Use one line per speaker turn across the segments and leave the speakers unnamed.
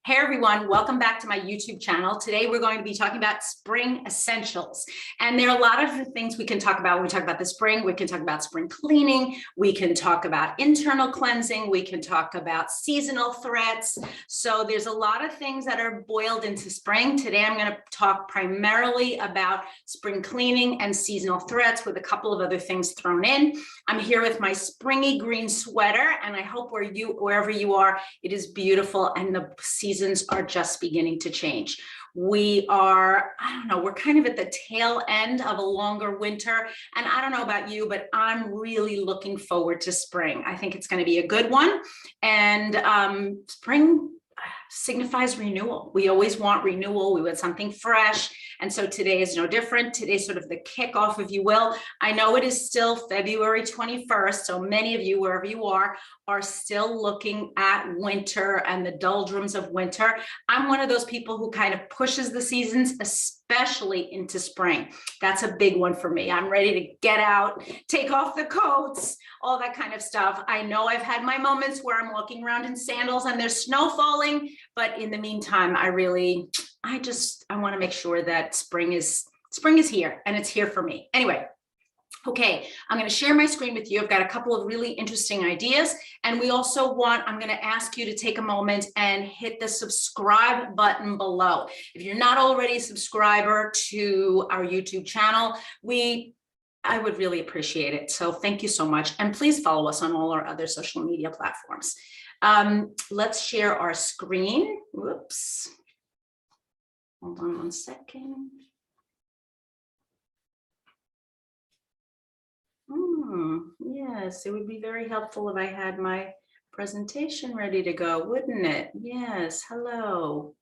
Hey everyone, welcome back to my YouTube channel. Today we're going to be talking about spring essentials. And there are a lot of things we can talk about when we talk about the spring. We can talk about spring cleaning, we can talk about internal cleansing, we can talk about seasonal threats. So there's a lot of things that are boiled into spring. Today I'm going to talk primarily about spring cleaning and seasonal threats with a couple of other things thrown in. I'm here with my springy green sweater, and I hope wherever you are, it is beautiful and the seasons are just beginning to change. We are, I don't know, we're kind of at the tail end of a longer winter. And I don't know about you, but I'm really looking forward to spring. I think it's going to be a good one. And spring signifies renewal. We always want renewal. We want something fresh. And so today is no different. Today's sort of the kickoff, if you will. I know it is still February 21st. So many of you, wherever you are still looking at winter and the doldrums of winter. I'm one of those people who kind of pushes the seasons, especially into spring. That's a big one for me. I'm ready to get out, take off the coats, all that kind of stuff. I know I've had my moments where I'm walking around in sandals and there's snow falling, but in the meantime, I want to make sure that spring is here, and it's here for me. Anyway, okay, I'm going to share my screen with you. I've got a couple of really interesting ideas, and I'm going to ask you to take a moment and hit the subscribe button below. If you're not already a subscriber to our YouTube channel, I would really appreciate it. So thank you so much. And please follow us on all our other social media platforms. Let's share our screen. Whoops. Hold on one second. Yes, it would be very helpful if I had my presentation ready to go, wouldn't it? Yes, hello.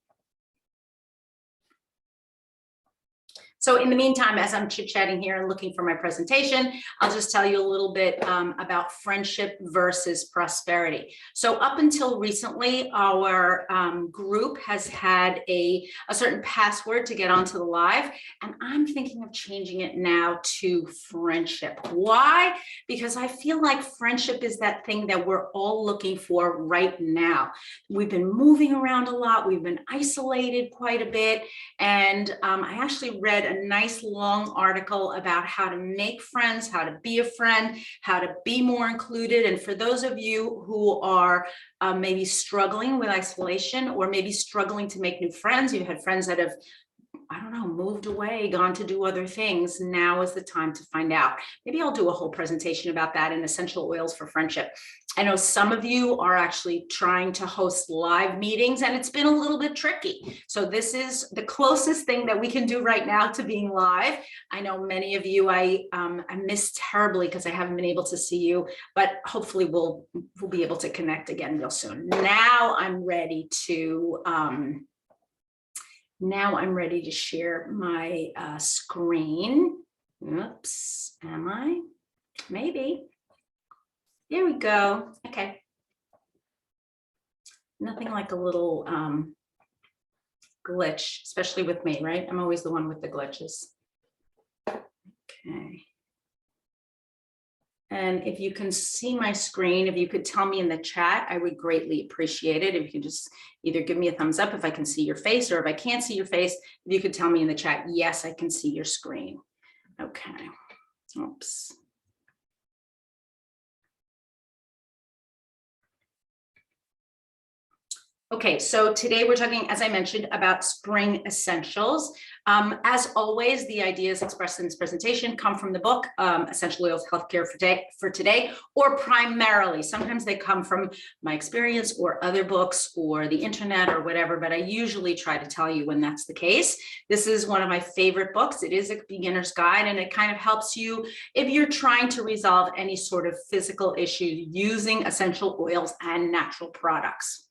So in the meantime, as I'm chit-chatting here and looking for my presentation, I'll just tell you a little bit about friendship versus prosperity. So up until recently, our group has had a certain password to get onto the live, and I'm thinking of changing it now to friendship. Why? Because I feel like friendship is that thing that we're all looking for right now. We've been moving around a lot. We've been isolated quite a bit. And I actually read a nice long article about how to make friends, how to be a friend, how to be more included. And for those of you who are maybe struggling with isolation, or maybe struggling to make new friends, you've had friends that have, I don't know, moved away, gone to do other things. Now is the time to find out. Maybe I'll do a whole presentation about that in essential oils for friendship. I know some of you are actually trying to host live meetings, and it's been a little bit tricky. So this is the closest thing that we can do right now to being live. I know many of you I miss terribly because I haven't been able to see you, but hopefully we'll be able to connect again real soon. Now I'm ready to share my screen. Oops, am I? Maybe. There we go. Okay. Nothing like a little glitch, especially with me, right? I'm always the one with the glitches. Okay. And if you can see my screen, if you could tell me in the chat, I would greatly appreciate it. If you could just either give me a thumbs up if I can see your face, or if I can't see your face, if you could tell me in the chat, yes, I can see your screen. Okay. Oops. Okay, so today we're talking, as I mentioned, about spring essentials. As always, the ideas expressed in this presentation come from the book, Essential Oils Healthcare for Today, or primarily, sometimes they come from my experience or other books or the internet or whatever, but I usually try to tell you when that's the case. This is one of my favorite books. It is a beginner's guide, and it kind of helps you if you're trying to resolve any sort of physical issue using essential oils and natural products.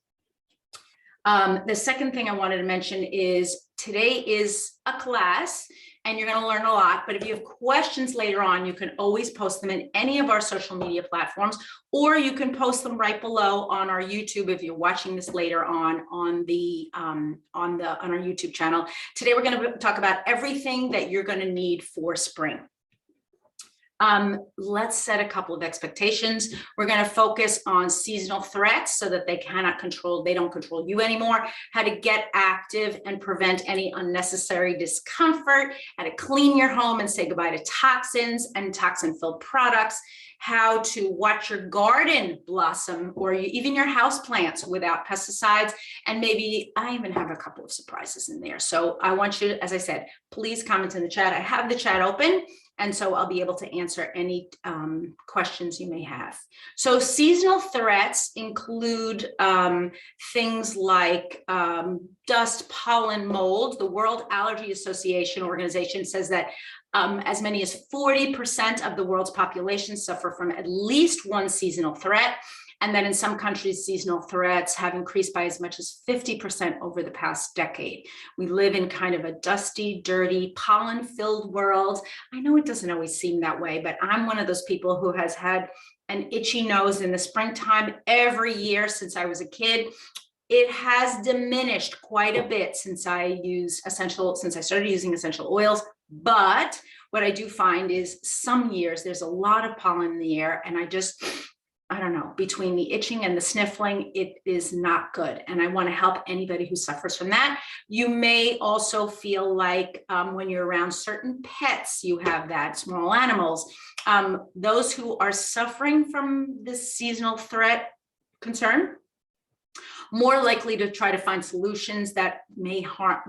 The second thing I wanted to mention is today is a class and you're going to learn a lot, but if you have questions later on, you can always post them in any of our social media platforms, or you can post them right below on our YouTube if you're watching this later on our YouTube channel. Today we're going to talk about everything that you're going to need for spring. Let's set a couple of expectations. We're going to focus on seasonal threats so that they don't control you anymore, how to get active and prevent any unnecessary discomfort, how to clean your home and say goodbye to toxins and toxin-filled products, how to watch your garden blossom or even your house plants without pesticides. And maybe I even have a couple of surprises in there. So I want you, as I said, please comment in the chat. I have the chat open, and so I'll be able to answer any questions you may have. So seasonal threats include things like dust, pollen, mold. The World Allergy Association organization says that as many as 40% of the world's population suffer from at least one seasonal threat. And then in some countries, seasonal threats have increased by as much as 50% over the past decade. We live in kind of a dusty, dirty, pollen-filled world. I know it doesn't always seem that way, but I'm one of those people who has had an itchy nose in the springtime every year since I was a kid. It has diminished quite a bit since I started using essential oils. But what I do find is some years there's a lot of pollen in the air, and I don't know, between the itching and the sniffling, it is not good. And I want to help anybody who suffers from that. You may also feel like when you're around certain pets, you have that, small animals. Those who are suffering from this seasonal threat concern, more likely to try to find solutions that may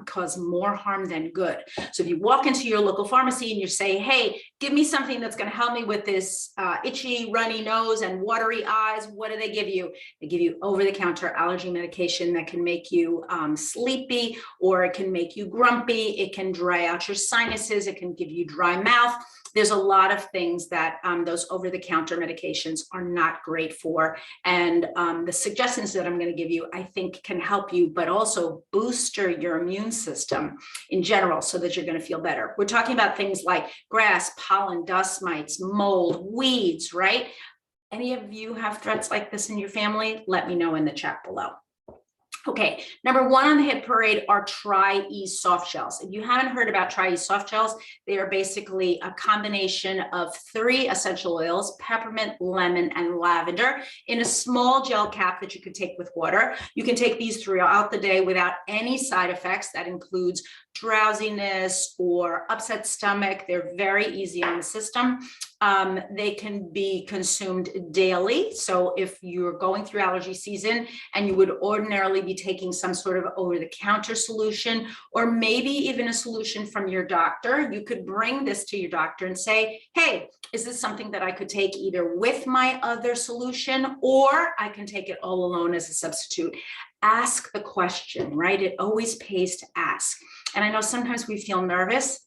cause more harm than good. So if you walk into your local pharmacy and you say, hey, give me something that's going to help me with this itchy, runny nose and watery eyes, what do they give you? They give you over-the-counter allergy medication that can make you sleepy, or it can make you grumpy. It can dry out your sinuses. It can give you dry mouth. There's a lot of things that those over-the-counter medications are not great for. And the suggestions that I'm going to give you, I think, can help you, but also boost your immune system in general so that you're going to feel better. We're talking about things like grass, pollen, dust mites, mold, weeds, right? Any of you have threats like this in your family? Let me know in the chat below. Okay, number one on the hit parade are TRIEASE Softgels. If you haven't heard about TRIEASE Softgels, they are basically a combination of 3 essential oils, peppermint, lemon, and lavender, in a small gel cap that you could take with water. You can take these throughout the day without any side effects. That includes drowsiness or upset stomach. They're very easy on the system. They can be consumed daily. So if you're going through allergy season and you would ordinarily be taking some sort of over-the-counter solution, or maybe even a solution from your doctor, you could bring this to your doctor and say, hey, is this something that I could take either with my other solution, or I can take it all alone as a substitute? Ask the question, right? It always pays to ask. And I know sometimes we feel nervous,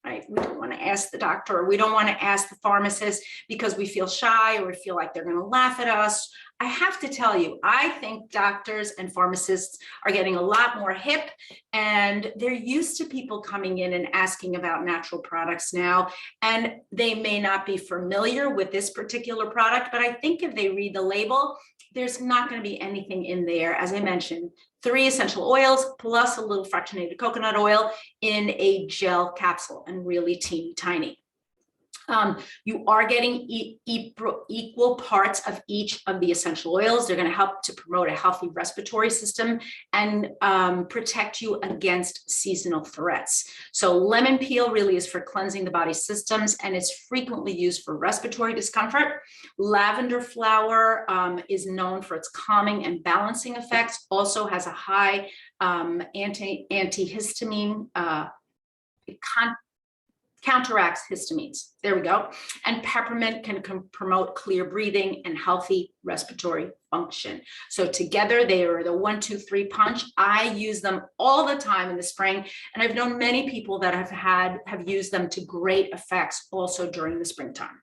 right? We don't want to ask the doctor, or we don't want to ask the pharmacist because we feel shy, or we feel like they're going to laugh at us. I have to tell you, I think doctors and pharmacists are getting a lot more hip, and they're used to people coming in and asking about natural products now, and they may not be familiar with this particular product, but I think if they read the label, there's not going to be anything in there, as I mentioned, 3 essential oils plus a little fractionated coconut oil in a gel capsule, and really teeny tiny. You are getting equal parts of each of the essential oils. They're going to help to promote a healthy respiratory system and protect you against seasonal threats. So lemon peel really is for cleansing the body's systems, and it's frequently used for respiratory discomfort. Lavender flower is known for its calming and balancing effects, also has a high antihistamine, counteracts histamines. There we go. And peppermint can promote clear breathing and healthy respiratory function. So together they are the 1-2-3 punch. I use them all the time in the spring, and I've known many people that have used them to great effects also during the springtime.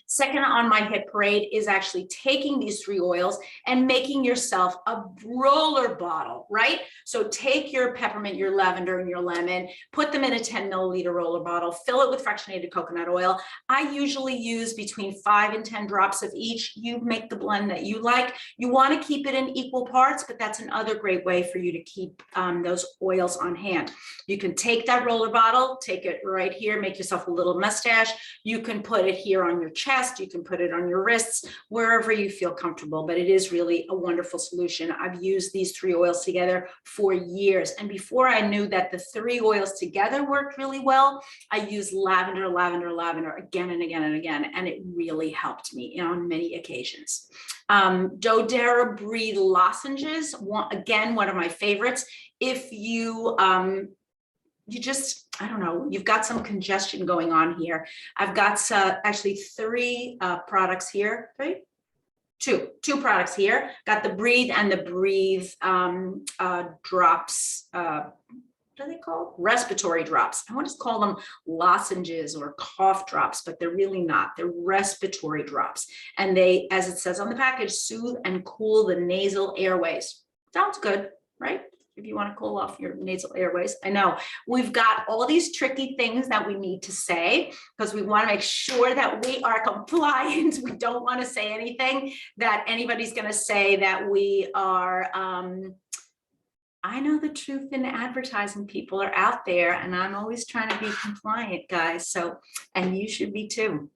Second on my hit parade is actually taking these 3 oils and making yourself a roller bottle, right? So take your peppermint, your lavender, and your lemon, put them in a 10 milliliter roller bottle, fill it with fractionated coconut oil. I usually use between 5 and 10 drops of each. You make the blend that you like. You want to keep it in equal parts, but that's another great way for you to keep those oils on hand. You can take that roller bottle, take it right here, make yourself a little mustache. You can put it here on your chest. You can put it on your wrists, wherever you feel comfortable, but it is really a wonderful solution. I've used these 3 oils together for years. And before I knew that the 3 oils together worked really well, I used lavender, lavender, lavender again and again and again. And it really helped me on many occasions. doTERRA Breathe lozenges, again, one of my favorites. If you, you just, I don't know, you've got some congestion going on here. I've got actually 3 products here, right? Two products here. Got the Breathe and the Breathe drops. What are they called? Respiratory drops. I want to call them lozenges or cough drops, but they're really not. They're respiratory drops. And they, as it says on the package, soothe and cool the nasal airways. Sounds good, right? If you want to cool off your nasal airways. I know we've got all these tricky things that we need to say because we want to make sure that we are compliant. We don't want to say anything that anybody's going to say that we are, I know the truth in advertising. People are out there and I'm always trying to be compliant, guys. So, and you should be too.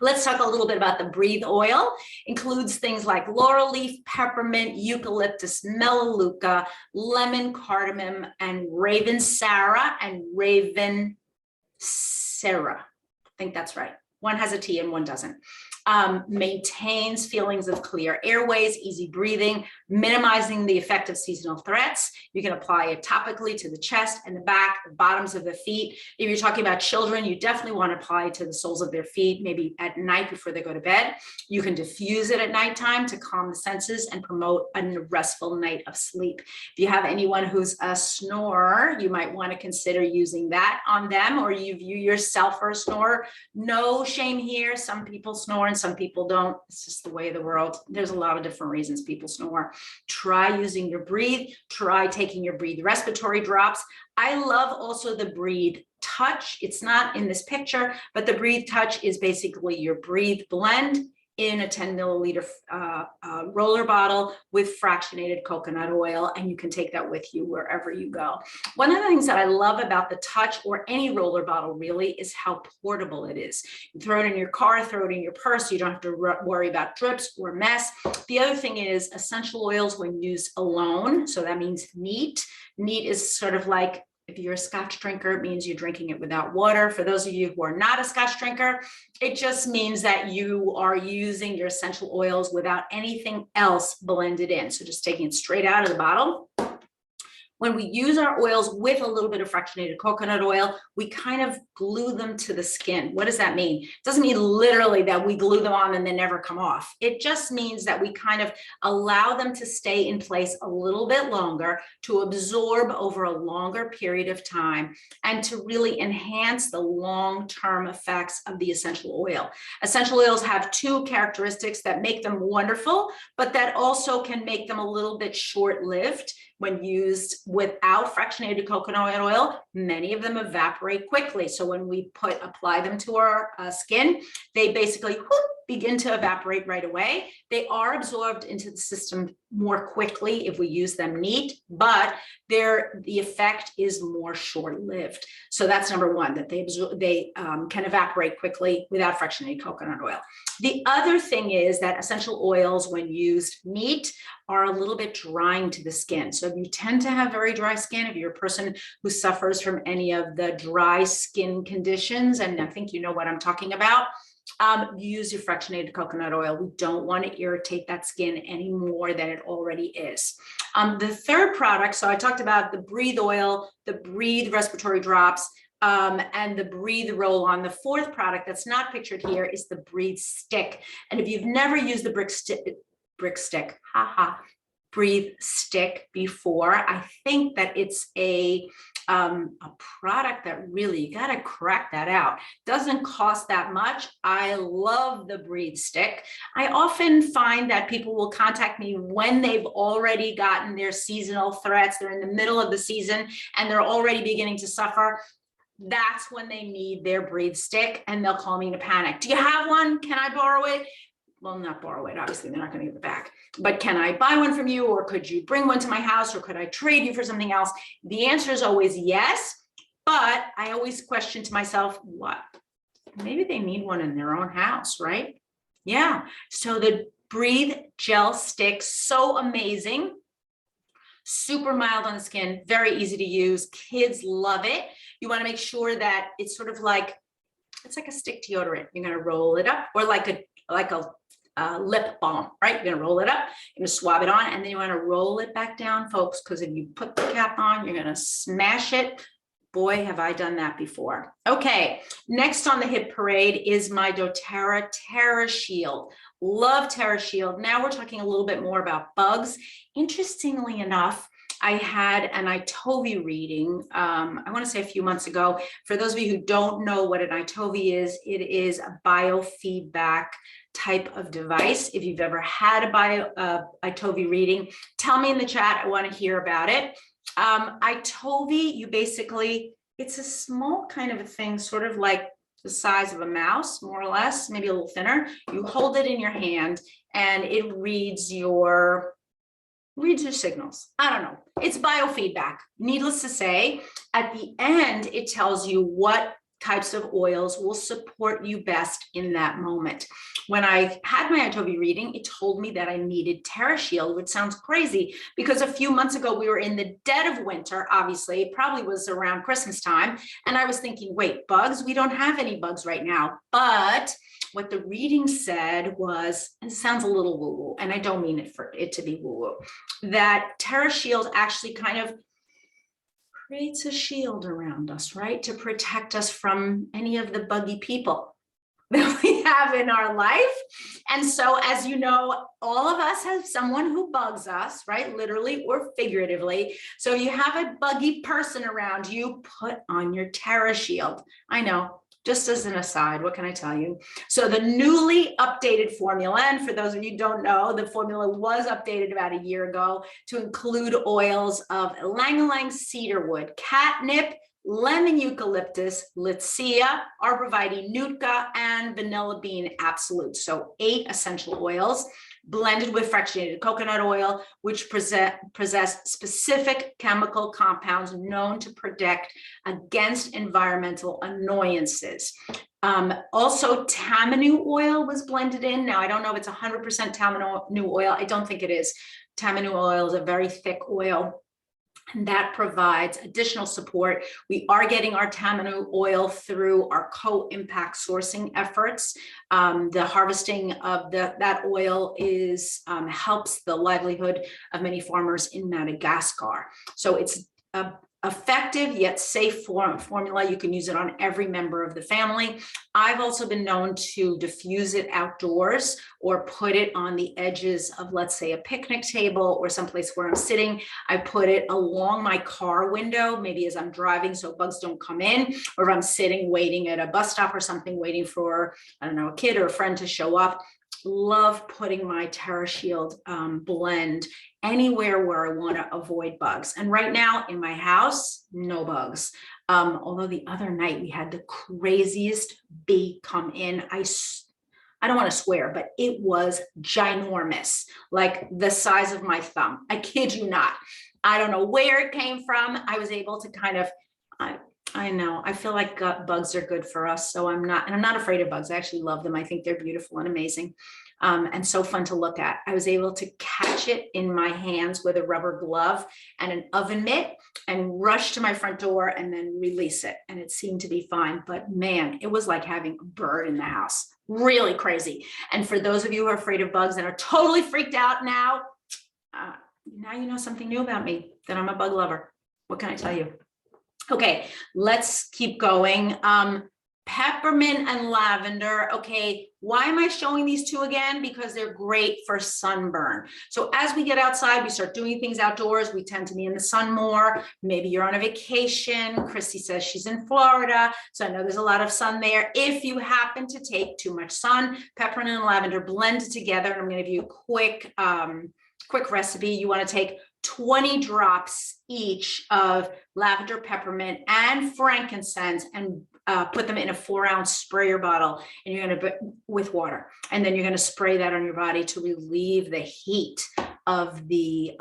Let's talk a little bit about the Breathe oil. Includes things like laurel leaf, peppermint, eucalyptus, melaleuca, lemon, cardamom, and raven sarah and raven sarah. I think that's right. One has a T and one doesn't. Maintains feelings of clear airways, easy breathing, minimizing the effect of seasonal threats. You can apply it topically to the chest and the back, the bottoms of the feet. If you're talking about children, you definitely want to apply it to the soles of their feet, maybe at night before they go to bed. You can diffuse it at nighttime to calm the senses and promote a restful night of sleep. If you have anyone who's a snorer, you might want to consider using that on them, or you view yourself as a snorer. No shame here. Some people snore and some people don't. It's just the way of the world. There's a lot of different reasons people snore. Try using your Breathe. Try taking your Breathe respiratory drops. I love also the Breathe Touch. It's not in this picture, but the Breathe Touch is basically your Breathe blend in a 10 milliliter roller bottle with fractionated coconut oil, and you can take that with you wherever you go. One of the things that I love about the Touch or any roller bottle really is how portable it is. You throw it in your car, throw it in your purse. You don't have to worry about drips or mess. The other thing is essential oils when used alone. So that means neat. Neat is sort of like, if you're a Scotch drinker, it means you're drinking it without water. For those of you who are not a Scotch drinker, it just means that you are using your essential oils without anything else blended in. So just taking it straight out of the bottle. When we use our oils with a little bit of fractionated coconut oil, we kind of glue them to the skin. What does that mean? It doesn't mean literally that we glue them on and they never come off. It just means that we kind of allow them to stay in place a little bit longer, to absorb over a longer period of time, and to really enhance the long-term effects of the essential oil. Essential oils have 2 characteristics that make them wonderful, but that also can make them a little bit short-lived. When used without fractionated coconut oil, many of them evaporate quickly. So when we apply them to our skin, they basically begin to evaporate right away. They are absorbed into the system more quickly if we use them neat, but the effect is more short-lived. So that's number one, that they can evaporate quickly without fractionated coconut oil. The other thing is that essential oils, when used neat, are a little bit drying to the skin. So if you tend to have very dry skin, if you're a person who suffers from any of the dry skin conditions, and I think you know what I'm talking about, use your fractionated coconut oil. We don't want to irritate that skin any more than it already is. The third product, so I talked about the Breathe oil, the Breathe respiratory drops, and the Breathe roll-on. The fourth product that's not pictured here is the Breathe stick. And if you've never used the Breathe stick before, I think that it's a a product that really, you got to crack that out. Doesn't cost that much. I love the Breathe Stick. I often find that people will contact me when they've already gotten their seasonal threats. They're in the middle of the season and they're already beginning to suffer. That's when they need their Breathe Stick and they'll call me in a panic. Do you have one? Can I borrow it? Well, not borrow it, obviously they're not going to give it back, but can I buy one from you, or could you bring one to my house, or could I trade you for something else? The answer is always yes, but I always question to myself, what? Maybe they need one in their own house, right? Yeah, so the Breathe Gel Stick, so amazing, super mild on the skin, very easy to use, kids love it. You want to make sure that it's sort of like, it's like a stick deodorant. You're going to roll it up, or like a lip balm, right? You're gonna roll it up, you're gonna swab it on, and then you wanna roll it back down, folks, because if you put the cap on, you're gonna smash it. Boy, have I done that before. Okay, next on the hit parade is my doTERRA TerraShield. Love TerraShield. Now we're talking a little bit more about bugs. Interestingly enough, I had an ITOVI reading, I want to say a few months ago. For those of you who don't know what an ITOVI is, it is a biofeedback type of device. If you've ever had a ITOVI reading, tell me in the chat. I want to hear about it. ITOVI, you basically, it's a small kind of a thing, sort of like the size of a mouse, more or less, maybe a little thinner. You hold it in your hand and it reads your signals. I don't know. It's biofeedback. Needless to say, at the end, it tells you what types of oils will support you best in that moment. When I had my ITOVI reading, it told me that I needed TerraShield, which sounds crazy because a few months ago we were in the dead of winter. Obviously, it probably was around Christmas time. And I was thinking, wait, bugs? We don't have any bugs right now. But what the reading said was, and it sounds a little woo-woo, and I don't mean it for it to be woo-woo, that TerraShield actually kind of creates a shield around us, right? To protect us from any of the buggy people that we have in our life. And so, as you know, all of us have someone who bugs us, right? Literally or figuratively. So you have a buggy person around you, put on your TerraShield. I know, just as an aside, what can I tell you? So the newly updated formula, and for those of you who don't know, the formula was updated about a year ago to include oils of ylang-ylang cedarwood, catnip, lemon eucalyptus, lycia, arborvitae nutka, and vanilla bean absolute. So 8 essential oils blended with fractionated coconut oil, which possess specific chemical compounds known to protect against environmental annoyances. Also, tamanu oil was blended in. Now, I don't know if it's 100% tamanu oil. I don't think it is. Tamanu oil is a very thick oil, and that provides additional support. We are getting our tamanu oil through our co-impact sourcing efforts. The harvesting of that oil helps the livelihood of many farmers in Madagascar. So it's a effective yet safe formula. You can use it on every member of the family. I've also been known to diffuse it outdoors or put it on the edges of, let's say, a picnic table or someplace where I'm sitting. I put it along my car window, maybe as I'm driving so bugs don't come in, or if I'm sitting waiting at a bus stop or something, waiting for, I don't know, a kid or a friend to show up. Love putting my TerraShield blend anywhere where I want to avoid bugs. And right now in my house, no bugs. Although the other night we had the craziest bee come in. I don't want to swear, but it was ginormous, like the size of my thumb. I kid you not. I don't know where it came from. I was able to kind of, I know, I feel like bugs are good for us. So I'm not afraid of bugs. I actually love them. I think they're beautiful and amazing. And so fun to look at. I was able to catch it in my hands with a rubber glove and an oven mitt and rush to my front door and then release it. And it seemed to be fine. But man, it was like having a bird in the house. Really crazy. And for those of you who are afraid of bugs and are totally freaked out now, now you know something new about me, that I'm a bug lover. What can I tell you? Okay, let's keep going. Peppermint and lavender. Okay, why am I showing these two again? Because they're great for sunburn. So as we get outside, we start doing things outdoors. We tend to be in the sun more. Maybe you're on a vacation. Christy says she's in Florida, so I know there's a lot of sun there. If you happen to take too much sun, peppermint and lavender blended together. And I'm going to give you a quick recipe. You want to take 20 drops each of lavender, peppermint, and frankincense, and put them in a 4-ounce sprayer bottle, and you're going to with water, and then you're going to spray that on your body to relieve the heat of the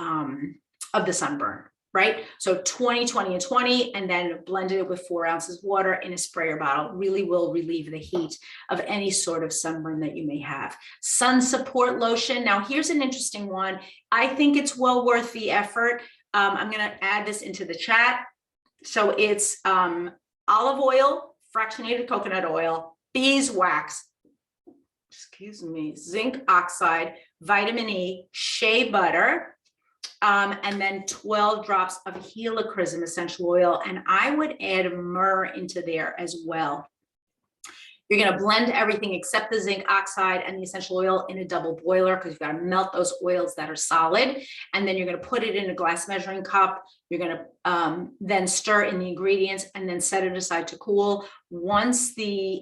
sunburn, right? So 20, 20, and 20, and then blended it with 4 ounces water in a sprayer bottle really will relieve the heat of any sort of sunburn that you may have. Sun Support Lotion. Now here's an interesting one. I think it's well worth the effort. I'm going to add this into the chat. So it's olive oil, fractionated coconut oil, beeswax, zinc oxide, vitamin E, shea butter, and then 12 drops of helichrysum essential oil. And I would add myrrh into there as well. You're going to blend everything except the zinc oxide and the essential oil in a double boiler, because you've got to melt those oils that are solid. And then you're going to put it in a glass measuring cup. You're going to then stir in the ingredients and then set it aside to cool. Once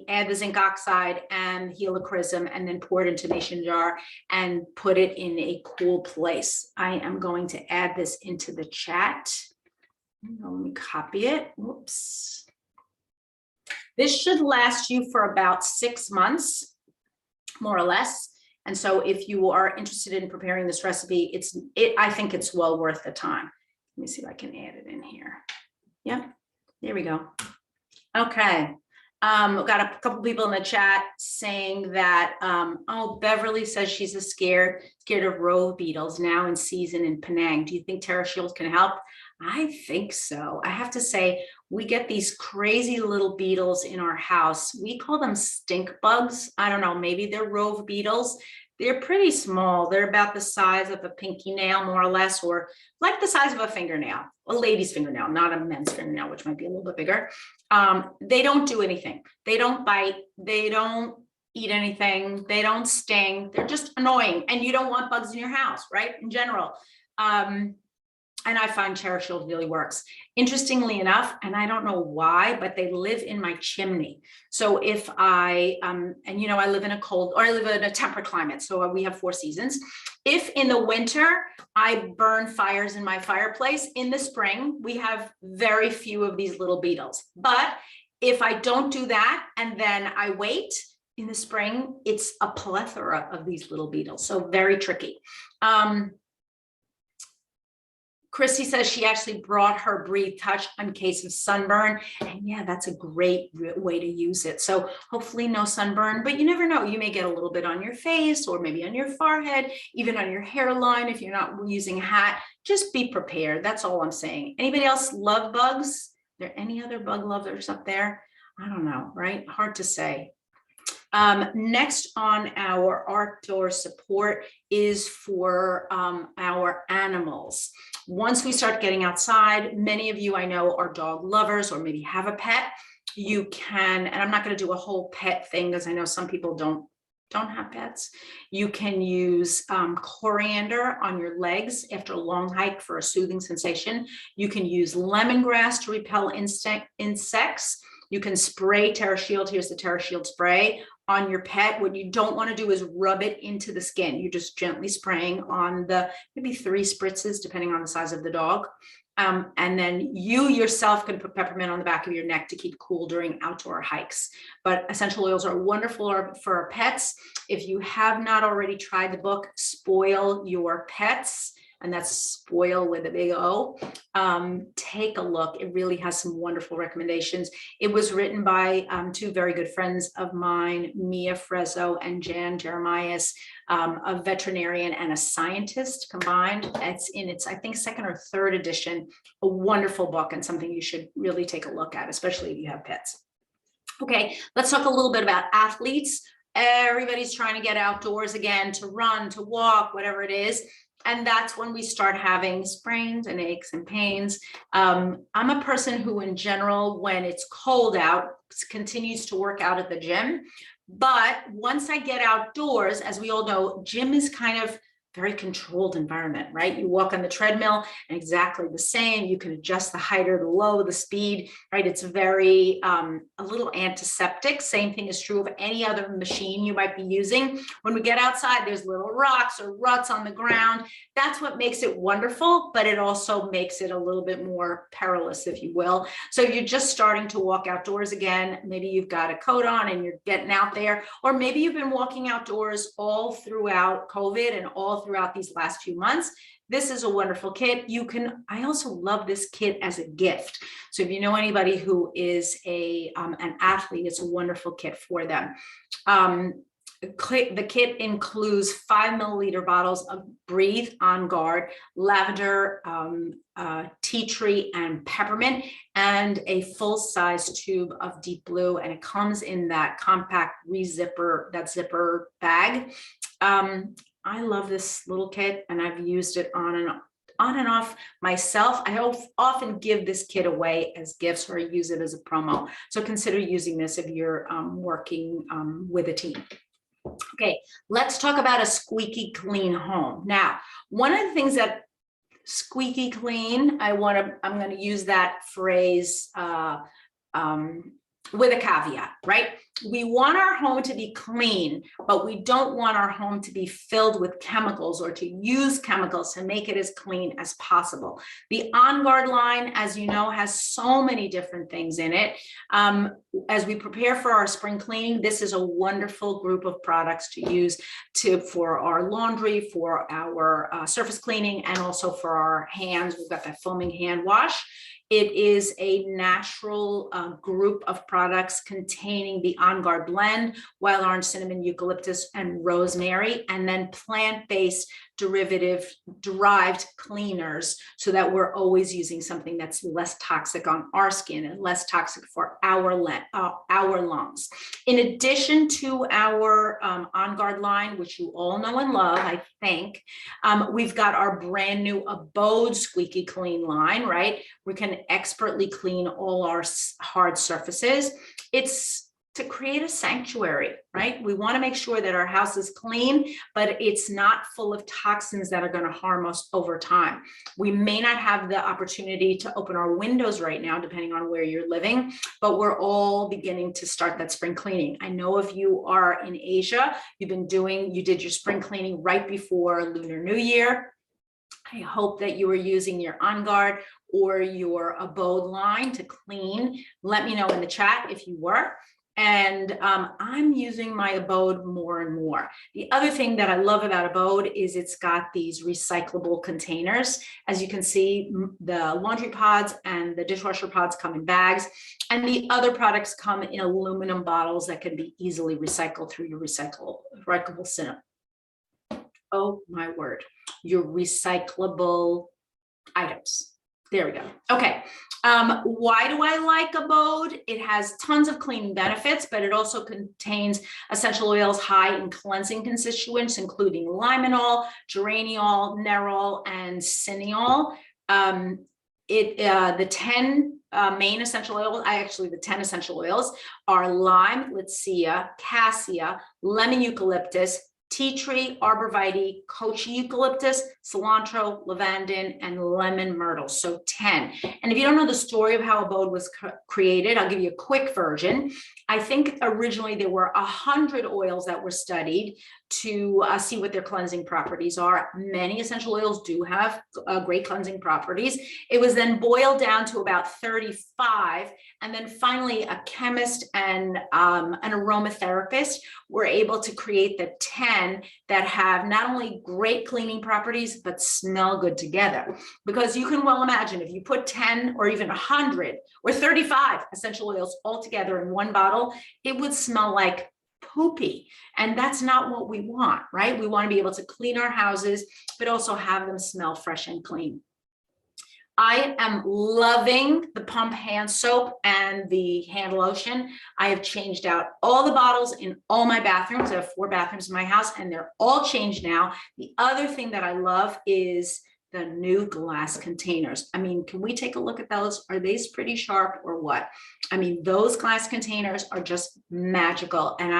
add the zinc oxide and helichrysum, and then pour it into a mason jar and put it in a cool place. I am going to add this into the chat. Let me copy it. Whoops. This should last you for about 6 months, more or less. And so if you are interested in preparing this recipe, I think it's well worth the time. Let me see if I can add it in here. Yep, there we go. Okay. We've got a couple people in the chat saying that, oh, Beverly says she's scared of rove beetles now in season in Penang. Do you think TerraShield can help? I think so. I have to say, we get these crazy little beetles in our house. We call them stink bugs. I don't know, maybe they're rove beetles. They're pretty small. They're about the size of a pinky nail, more or less, or like the size of a fingernail, a lady's fingernail, not a men's fingernail, which might be a little bit bigger. They don't do anything. They don't bite. They don't eat anything. They don't sting. They're just annoying. And you don't want bugs in your house, right? In general. And I find TerraShield really works. Interestingly enough, and I don't know why, but they live in my chimney. So if I, and you know, I live in a temperate climate, so we have 4 seasons. If in the winter, I burn fires in my fireplace, in the spring, we have very few of these little beetles. But if I don't do that, and then I wait, in the spring, it's a plethora of these little beetles. So very tricky. Christy says she actually brought her Breathe Touch in case of sunburn. And yeah, that's a great way to use it. So hopefully no sunburn, but you never know. You may get a little bit on your face, or maybe on your forehead, even on your hairline if you're not using a hat. Just be prepared. That's all I'm saying. Anybody else love bugs? Are there any other bug lovers up there? I don't know, right? Hard to say. Next on our outdoor support is for our animals. Once we start getting outside, many of you I know are dog lovers or maybe have a pet. You can, and I'm not going to do a whole pet thing because I know some people don't have pets. You can use coriander on your legs after a long hike for a soothing sensation. You can use lemongrass to repel insects. You can spray TerraShield. Here's the TerraShield spray on your pet. What you don't want to do is rub it into the skin. You're just gently spraying on the maybe 3 spritzes, depending on the size of the dog. And then you yourself can put peppermint on the back of your neck to keep cool during outdoor hikes. But essential oils are wonderful for our pets. If you have not already tried the book, Spoil Your Pets, and that's spoil with a big O, take a look. It really has some wonderful recommendations. It was written by 2 very good friends of mine, Mia Frezzo and Jan Jeremias, a veterinarian and a scientist combined. It's in its, I think, 2nd or 3rd edition, a wonderful book and something you should really take a look at, especially if you have pets. Okay, let's talk a little bit about athletes. Everybody's trying to get outdoors again, to run, to walk, whatever it is. And that's when we start having sprains and aches and pains. I'm a person who in general, when it's cold out, continues to work out at the gym. But once I get outdoors, as we all know, gym is kind of very controlled environment, right? You walk on the treadmill and exactly the same. You can adjust the height or the low, the speed, right? It's very, a little antiseptic. Same thing is true of any other machine you might be using. When we get outside, there's little rocks or ruts on the ground. That's what makes it wonderful, but it also makes it a little bit more perilous, if you will. So you're just starting to walk outdoors again. Maybe you've got a coat on and you're getting out there, or maybe you've been walking outdoors all throughout COVID and all throughout these last few months. This is a wonderful kit. I also love this kit as a gift. So if you know anybody who is an athlete, it's a wonderful kit for them. The kit includes 5 milliliter bottles of Breathe On Guard, Lavender, Tea Tree, and Peppermint, and a full-size tube of Deep Blue, and it comes in that compact zipper bag. I love this little kit, and I've used it on and off myself. I often give this kit away as gifts, or use it as a promo. So consider using this if you're working with a team. Okay, let's talk about a squeaky clean home. Now, one of the things that squeaky clean, I'm going to use that phrase with a caveat, right? We want our home to be clean, but we don't want our home to be filled with chemicals or to use chemicals to make it as clean as possible. The On Guard line, as you know, has so many different things in it. As we prepare for our spring cleaning, this is a wonderful group of products to use for our laundry, for our surface cleaning, and also for our hands. We've got that foaming hand wash. It is a natural group of products containing the On Guard blend, wild orange, cinnamon, eucalyptus, and rosemary, and then plant-based derived cleaners, so that we're always using something that's less toxic on our skin and less toxic for our lungs. In addition to our On Guard line, which you all know and love, I think, we've got our brand new Abode Squeaky Clean line, right? We can expertly clean all our hard surfaces. It's to create a sanctuary, right? We want to make sure that our house is clean, but it's not full of toxins that are going to harm us over time. We may not have the opportunity to open our windows right now, depending on where you're living, but we're all beginning to start that spring cleaning. I know if you are in Asia, you did your spring cleaning right before Lunar New Year. I hope that you were using your On Guard or your Abode line to clean. Let me know in the chat if you were. And I'm using my Abode more and more. The other thing that I love about Abode is it's got these recyclable containers. As you can see, the laundry pods and the dishwasher pods come in bags, and the other products come in aluminum bottles that can be easily recycled through your recyclable center. Oh my word, your recyclable items. There we go. Okay. Why do I like Abode? It has tons of cleaning benefits, but it also contains essential oils high in cleansing constituents, including limonol, geraniol, nerol, and cineol. The 10 main essential oils, the 10 essential oils are lime, lycia, cassia, lemon eucalyptus, tea tree, arborvitae, kochi eucalyptus, cilantro, lavender, and lemon myrtle. So 10. And if you don't know the story of how Abode was created, I'll give you a quick version. I think originally there were 100 oils that were studied to see what their cleansing properties are. Many essential oils do have great cleansing properties. It was then boiled down to about 35. And then finally, a chemist and an aromatherapist were able to create the 10 that have not only great cleaning properties, but smell good together. Because you can well imagine if you put 10 or even 100 or 35 essential oils all together in one bottle, it would smell like poopy. And that's not what we want, right? We want to be able to clean our houses, but also have them smell fresh and clean. I am loving the pump hand soap and the hand lotion. I have changed out all the bottles in all my bathrooms. I have 4 bathrooms in my house and they're all changed now. The other thing that I love is the new glass containers. I mean, can we take a look at those? Are these pretty sharp or what? I mean, those glass containers are just magical and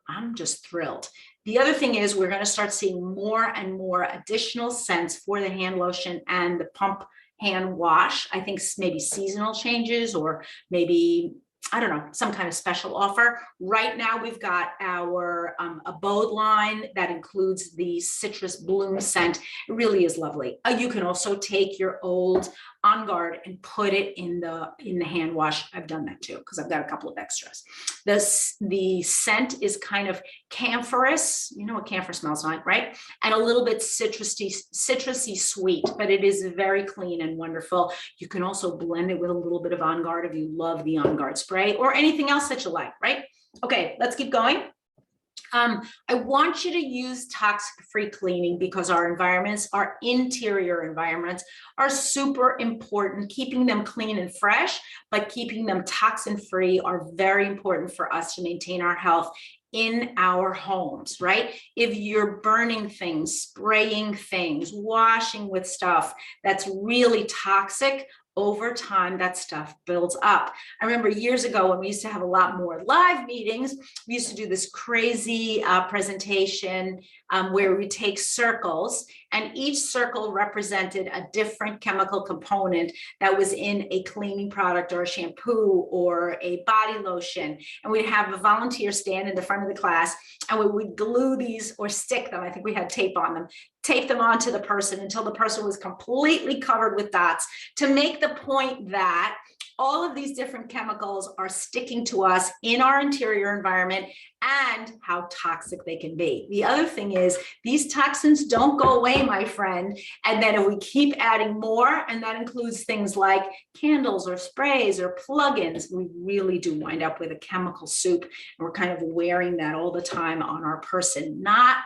I'm just thrilled. The other thing is we're going to start seeing more and more additional scents for the hand lotion and the pump hand wash. I think maybe seasonal changes or maybe, I don't know, some kind of special offer. Right now we've got our abode line that includes the citrus bloom scent. It really is lovely. You can also take your old On Guard and put it in the hand wash. I've done that too because I've got a couple of extras. The scent is kind of camphorous. You know what camphor smells like, right? And a little bit citrusy sweet, but it is very clean and wonderful. You can also blend it with a little bit of On Guard if you love the On Guard spray or anything else that you like, right? Okay, let's keep going. I want you to use toxic-free cleaning because our environments, our interior environments are super important. Keeping them clean and fresh, but keeping them toxin-free are very important for us to maintain our health in our homes, right? If you're burning things, spraying things, washing with stuff that's really toxic, over time, that stuff builds up. I remember years ago when we used to have a lot more live meetings, we used to do this crazy presentation where we take circles and each circle represented a different chemical component that was in a cleaning product or a shampoo or a body lotion. And we'd have a volunteer stand in the front of the class and we would glue these or stick them. I think we had tape on them, tape them onto the person until the person was completely covered with dots to make the point that all of these different chemicals are sticking to us in our interior environment and how toxic they can be. The other thing is these toxins don't go away, my friend. And then if we keep adding more, and that includes things like candles or sprays or plugins, we really do wind up with a chemical soup. And we're kind of wearing that all the time on our person. Not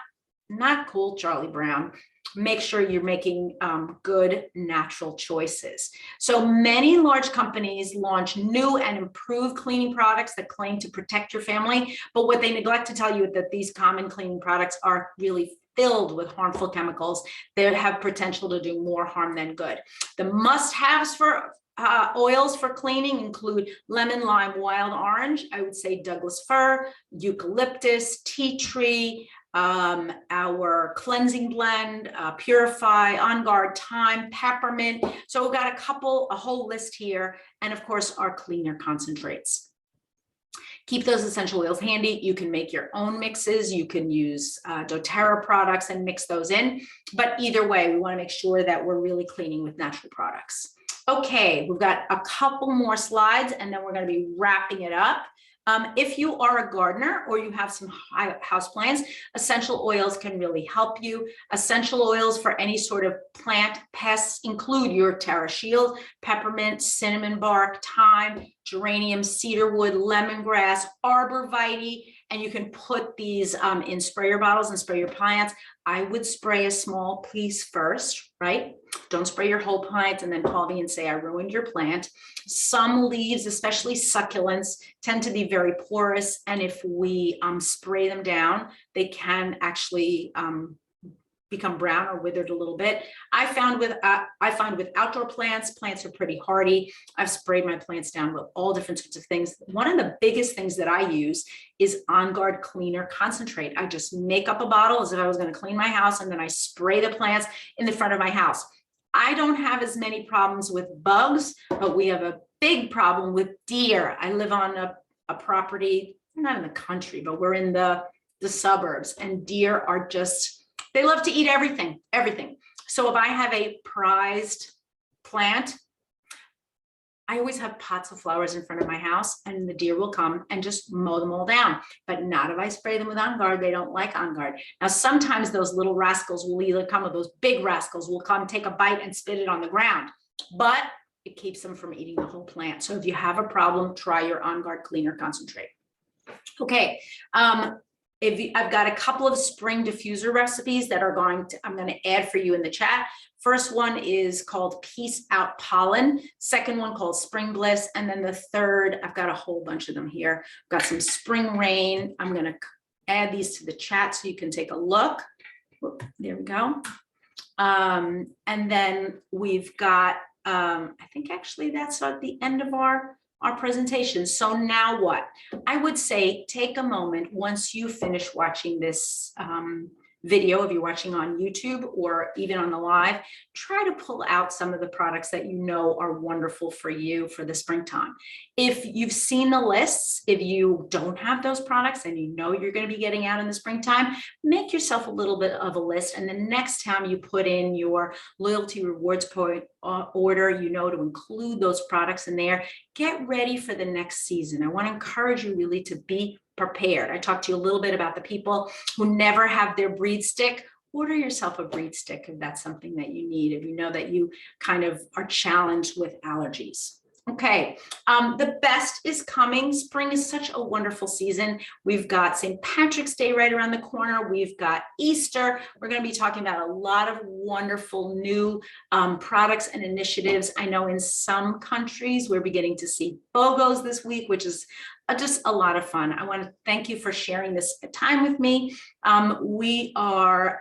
cool, Charlie Brown. Make sure you're making good natural choices. So many large companies launch new and improved cleaning products that claim to protect your family, but what they neglect to tell you is that these common cleaning products are really filled with harmful chemicals that have potential to do more harm than good. The must-haves for oils for cleaning include lemon, lime, wild orange, I would say Douglas fir, eucalyptus, tea tree, our cleansing blend, Purify, On Guard, thyme, peppermint. So we've got a whole list here. And of course, our cleaner concentrates. Keep those essential oils handy. You can make your own mixes. You can use doTERRA products and mix those in. But either way, we want to make sure that we're really cleaning with natural products. Okay, we've got a couple more slides and then we're going to be wrapping it up. If you are a gardener or you have some houseplants, essential oils can really help you. Essential oils for any sort of plant pests include your TERRASHIELD, peppermint, cinnamon bark, thyme, geranium, cedarwood, lemongrass, arborvitae, and you can put these in sprayer bottles and spray your plants. I would spray a small piece first, right? Don't spray your whole plant and then call me and say, I ruined your plant. Some leaves, especially succulents, tend to be very porous. And if we spray them down, they can actually become brown or withered a little bit. I find with outdoor plants are pretty hardy. I've sprayed my plants down with all different sorts of things. One of the biggest things that I use is On Guard Cleaner Concentrate. I just make up a bottle as if I was going to clean my house, and then I spray the plants in the front of my house. I don't have as many problems with bugs, but we have a big problem with deer. I live on a property, not in the country, but we're in the suburbs, and deer are just, they love to eat everything. So if I have a prized plant, I always have pots of flowers in front of my house and the deer will come and just mow them all down, but not if I spray them with On Guard. They don't like On Guard. Now, sometimes those little rascals will either come, or those big rascals will come, take a bite and spit it on the ground, but it keeps them from eating the whole plant. So if you have a problem, try your On Guard Cleaner Concentrate. Okay. I've got a couple of spring diffuser recipes that I'm going to add for you in the chat. First one is called Peace Out Pollen. Second one called Spring Bliss. And then the third, I've got a whole bunch of them here. I've got some Spring Rain. I'm going to add these to the chat so you can take a look. Whoop, there we go. And then we've got, I think actually that's at the end of our presentation. So now what? I would say take a moment once you finish watching this video, if you're watching on YouTube or even on the live, try to pull out some of the products that you know are wonderful for you for the springtime. If you've seen the lists, if you don't have those products and you know you're going to be getting out in the springtime, make yourself a little bit of a list. And the next time you put in your loyalty rewards point order, you know, to include those products in there. Get ready for the next season. I want to encourage you really to be prepared. I talked to you a little bit about the people who never have their breathe stick. Order yourself a breathe stick if that's something that you need, if you know that you kind of are challenged with allergies. Okay, the best is coming. Spring is such a wonderful season. We've got St. Patrick's Day right around the corner. We've got Easter. We're going to be talking about a lot of wonderful new products and initiatives. I know in some countries we're beginning to see BOGOs this week, which is just a lot of fun. I want to thank you for sharing this time with me. We are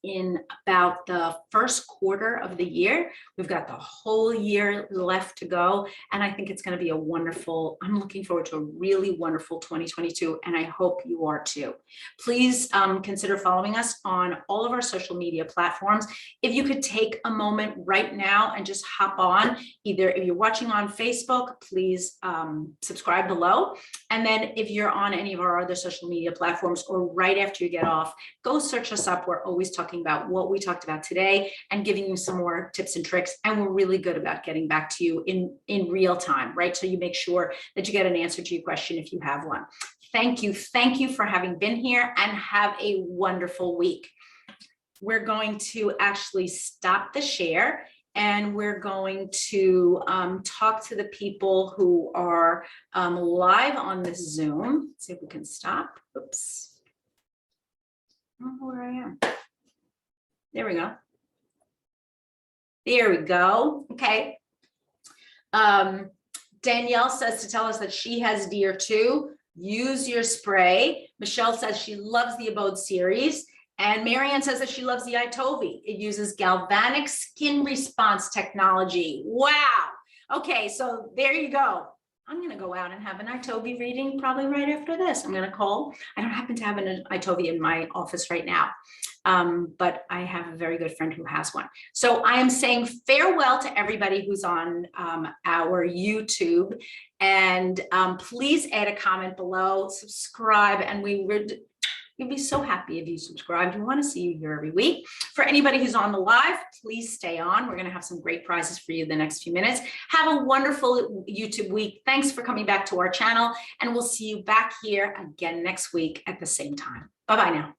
in about the first quarter of the year. We've got the whole year left to go. And I think it's going to be a wonderful, I'm looking forward to a really wonderful 2022. And I hope you are too. Please consider following us on all of our social media platforms. If you could take a moment right now and just hop on, either if you're watching on Facebook, please subscribe below. And then if you're on any of our other social media platforms or right after you get off, go search us up. We're always talking about what we talked about today and giving you some more tips and tricks. And we're really good about getting back to you in real time, right? So you make sure that you get an answer to your question if you have one. Thank you. Thank you for having been here and have a wonderful week. We're going to actually stop the share and we're going to talk to the people who are live on this Zoom. Let's see if we can stop. Oops. I don't know where I am. There we go. There we go. Okay. Danielle says to tell us that she has deer too. Use your spray. Michelle says she loves the Abode series. And Marianne says that she loves the Itovi. It uses galvanic skin response technology. Wow. Okay, so there you go. I'm going to go out and have an Itovi reading probably right after this. I'm going to call. I don't happen to have an Itovi in my office right now, but I have a very good friend who has one. So I am saying farewell to everybody who's on our YouTube, and please add a comment below, subscribe, and we'd be so happy if you subscribed. We want to see you here every week. For anybody who's on the live, please stay on. We're going to have some great prizes for you the next few minutes. Have a wonderful YouTube week. Thanks for coming back to our channel, and we'll see you back here again next week at the same time. Bye-bye now.